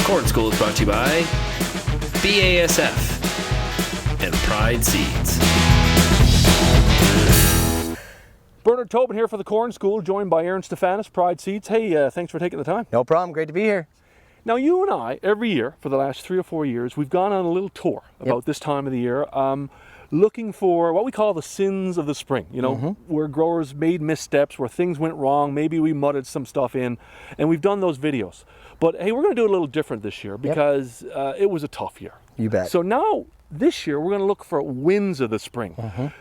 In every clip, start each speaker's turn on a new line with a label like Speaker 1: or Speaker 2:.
Speaker 1: Corn School is brought to you by BASF and PRIDE Seeds.
Speaker 2: Bernard Tobin here for the Corn School, joined by Stevanus, PRIDE Seeds. Hey, thanks for taking the time.
Speaker 3: No problem, great to be here.
Speaker 2: Now, you and I, every year for the last 3 or 4 years, we've gone on a little tour about this time of the year, looking for what we call the sins of the spring, you know, where growers made missteps, where things went wrong, maybe we mudded some stuff in, and we've done those videos. But hey, we're going to do it a little different this year because it was a tough year.
Speaker 3: You bet.
Speaker 2: So now, this year, we're going to look for wins of the spring.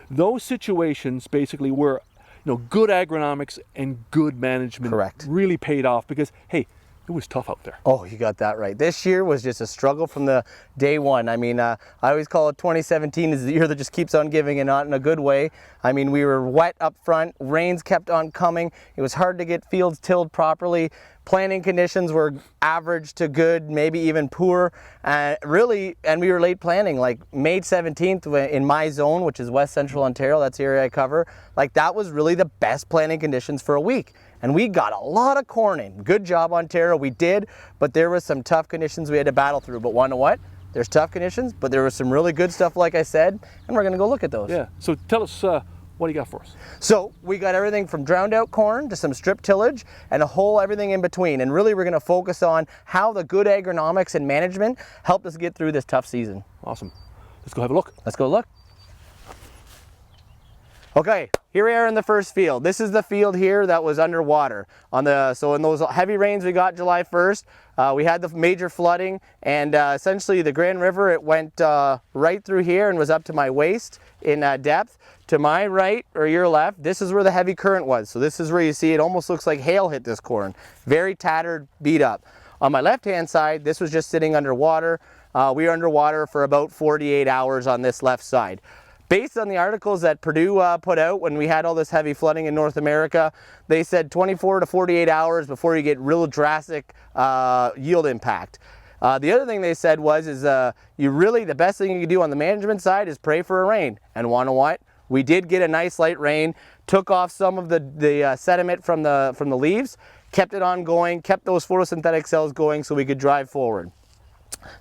Speaker 2: Those situations basically where, you know, good agronomics and good management really paid off because, hey, it was tough out there.
Speaker 3: Oh, you got that right. This year was just a struggle from the day one. I mean, I always call it 2017 is the year that just keeps on giving and not in a good way. I mean, we were wet up front, rains kept on coming. It was hard to get fields tilled properly. Planting conditions were average to good, maybe even poor. And we were late planting, like May 17th in my zone, which is West Central Ontario, that's the area I cover. Like that was really the best planting conditions for a week. And we got a lot of corn in. Good job, Ontario, we did, but there was some tough conditions we had to battle through. But want to know what? There's tough conditions, but there was some really good stuff, like I said, and we're gonna go look at those.
Speaker 2: Yeah, so tell us, what do you got for us?
Speaker 3: So we got everything from drowned out corn to some strip tillage and everything in between. And really we're gonna focus on how the good agronomics and management helped us get through this tough season.
Speaker 2: Awesome. Let's go have a look.
Speaker 3: Let's go look. Okay, here we are in the first field. This is the field here that was underwater. So in those heavy rains we got July 1st, we had the major flooding, and essentially the Grand River, it went right through here and was up to my waist in depth. To my right or your left, this is where the heavy current was. So this is where you see it almost looks like hail hit this corn. Very tattered, beat up. On my left-hand side, this was just sitting underwater. We were underwater for about 48 hours on this left side. Based on the articles that Purdue put out when we had all this heavy flooding in North America, they said 24 to 48 hours before you get real drastic yield impact. The other thing they said is the best thing you can do on the management side is pray for a rain. And want to know what? We did get a nice light rain, took off some of the sediment from the leaves, kept it on going, kept those photosynthetic cells going so we could drive forward.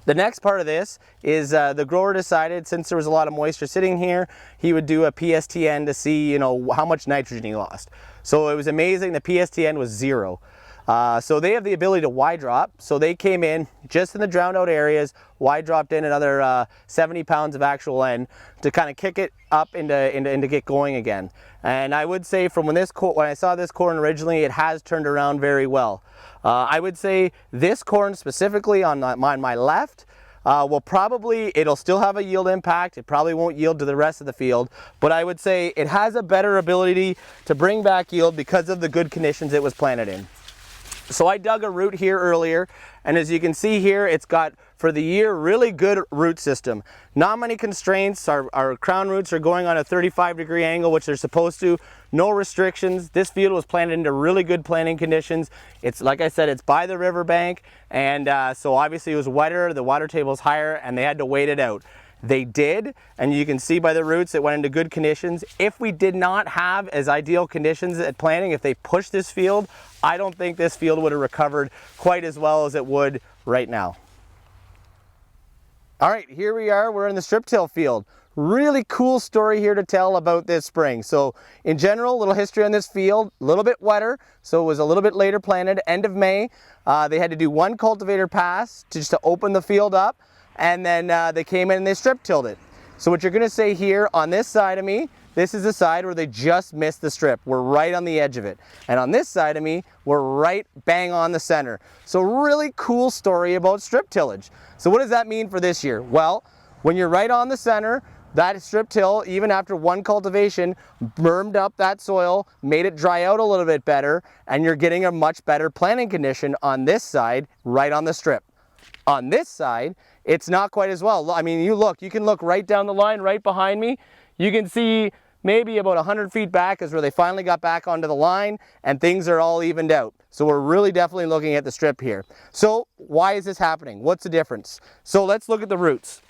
Speaker 3: The next part of this is the grower decided, since there was a lot of moisture sitting here, he would do a PSTN to see, you know, how much nitrogen he lost. So it was amazing. The PSTN was 0. So they have the ability to Y drop. So they came in just in the drowned out areas, Y dropped in another 70 pounds of actual N to kind of kick it up into get going again. And I would say from when I saw this corn originally, it has turned around very well. I would say this corn specifically on my left, it'll still have a yield impact. It probably won't yield to the rest of the field, but I would say it has a better ability to bring back yield because of the good conditions it was planted in. So I dug a root here earlier, and as you can see here, it's got, for the year, really good root system. Not many constraints. Our crown roots are going on a 35-degree angle, which they're supposed to. No restrictions. This field was planted into really good planting conditions. It's, like I said, it's by the riverbank, and so obviously it was wetter, the water table is higher, and they had to wait it out. They did, and you can see by the roots it went into good conditions. If we did not have as ideal conditions at planting, if they pushed this field, I don't think this field would have recovered quite as well as it would right now. All right, here we are, we're in the strip till field. Really cool story here to tell about this spring. So in general, a little history on this field, a little bit wetter, so it was a little bit later planted, end of May. They had to do one cultivator pass just to open the field up. And then they came in and they strip tilled it. So what you're gonna say here on this side of me, this is the side where they just missed the strip. We're right on the edge of it. And on this side of me, we're right bang on the center. So really cool story about strip tillage. So what does that mean for this year? Well, when you're right on the center, that strip till, even after one cultivation, bermed up that soil, made it dry out a little bit better, and you're getting a much better planting condition on this side, right on the strip. On this side, it's not quite as well. I mean, you can look right down the line, right behind me. You can see maybe about 100 feet back is where they finally got back onto the line and things are all evened out. So we're really definitely looking at the strip here. So why is this happening? What's the difference? So let's look at the roots.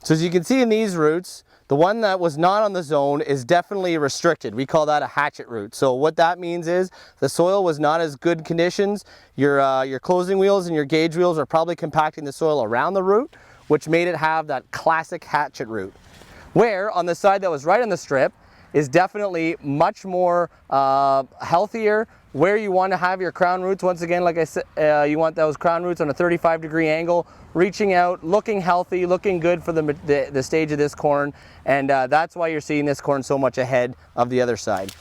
Speaker 3: So as you can see in these roots, The one that was not on the zone is definitely restricted. We call that a hatchet root. So what that means is the soil was not as good conditions. Your closing wheels and your gauge wheels are probably compacting the soil around the root, which made it have that classic hatchet root. Where on the side that was right on the strip is definitely much more healthier, where you want to have your crown roots. Once again, like I said, you want those crown roots on a 35-degree angle, reaching out, looking healthy, looking good for the stage of this corn, and that's why you're seeing this corn so much ahead of the other side.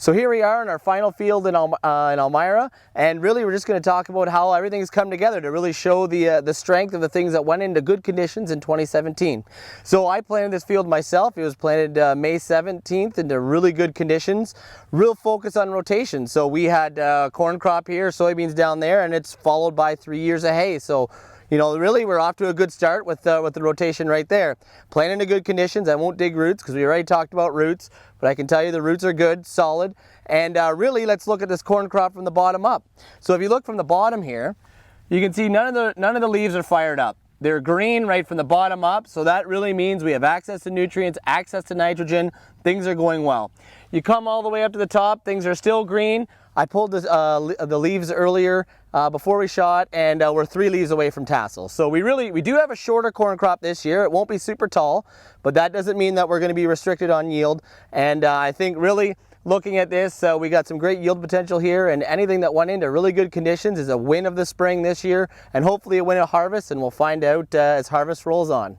Speaker 3: So here we are in our final field in Elmira, and really we're just going to talk about how everything's come together to really show the strength of the things that went into good conditions in 2017. So I planted this field myself. It was planted May 17th into really good conditions, real focus on rotation. So we had corn crop here, soybeans down there, and it's followed by 3 years of hay. So you know, really we're off to a good start with the rotation right there. Planted into good conditions. I won't dig roots because we already talked about roots, but I can tell you the roots are good, solid. And really, let's look at this corn crop from the bottom up. So if you look from the bottom here, you can see none of the leaves are fired up. They're green right from the bottom up, so that really means we have access to nutrients, access to nitrogen, things are going well. You come all the way up to the top, things are still green. I pulled the leaves earlier before we shot, and we're 3 leaves away from tassel. So we do have a shorter corn crop this year. It won't be super tall, but that doesn't mean that we're going to be restricted on yield. And I think really looking at this, we got some great yield potential here, and anything that went into really good conditions is a win of the spring this year, and hopefully a win of harvest, and we'll find out as harvest rolls on.